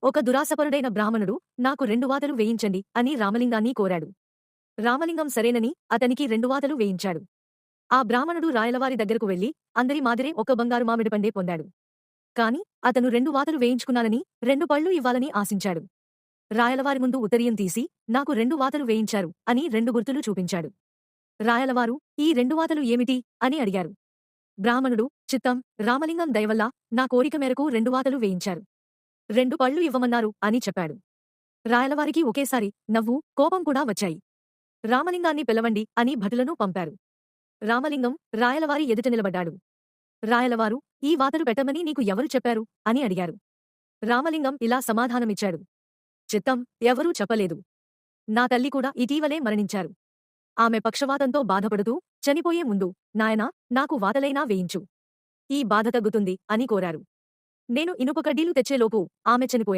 ఒక దురాశపరుడైన బ్రాహ్మణుడు నాకు 2 వాతలు వేయించండి అని రామలింగాన్ని కోరాడు. రామలింగం సరేనని అతనికి 2 వాతలు వేయించాడు. ఆ బ్రాహ్మణుడు రాయలవారి దగ్గరకు వెళ్లి అందరి మాదిరే ఒక బంగారు మామిడి పండే పొందాడు. కాని అతను 2 వాతలు వేయించుకున్నానని 2 పళ్ళు ఇవ్వాలని ఆశించాడు. రాయలవారి ముందు ఉత్తరీయం తీసి నాకు 2 వాతలు వేయించారు అని 2 గుర్తులు చూపించాడు. రాయలవారు ఈ 2 వాతలు ఏమిటి అని అడిగారు. బ్రాహ్మణుడు చిత్తం, రామలింగం దయవల్ల నా కోరిక మేరకు 2 వాతలు వేయించారు. 2 పళ్ళు ఇవ్వమన్నారు అని చెప్పాడు. రాయలవారికి ఒకేసారి నవ్వు, కోపం కూడా వచ్చాయి. రామలింగాన్ని పిలవండి అని భటులను పంపారు. రామలింగం రాయలవారి ఎదుట నిలబడ్డాడు. రాయలవారు ఈ వాతలు పెట్టమని నీకు ఎవరు చెప్పారు అని అడిగారు. రామలింగం ఇలా సమాధానమిచ్చాడు. చిత్తం, ఎవరూ చెప్పలేదు. నా తల్లి కూడా ఇటీవలే మరణించారు. ఆమె పక్షవాతంతో బాధపడుతూ చనిపోయే ముందు నాయనా నాకు వాతలైనా వేయించు. ఈ బాధ తగ్గుతుంది అని కోరారు. నేను ఇనుప కడ్డీలు తెచ్చేలోపు ఆమె చనిపోయారు.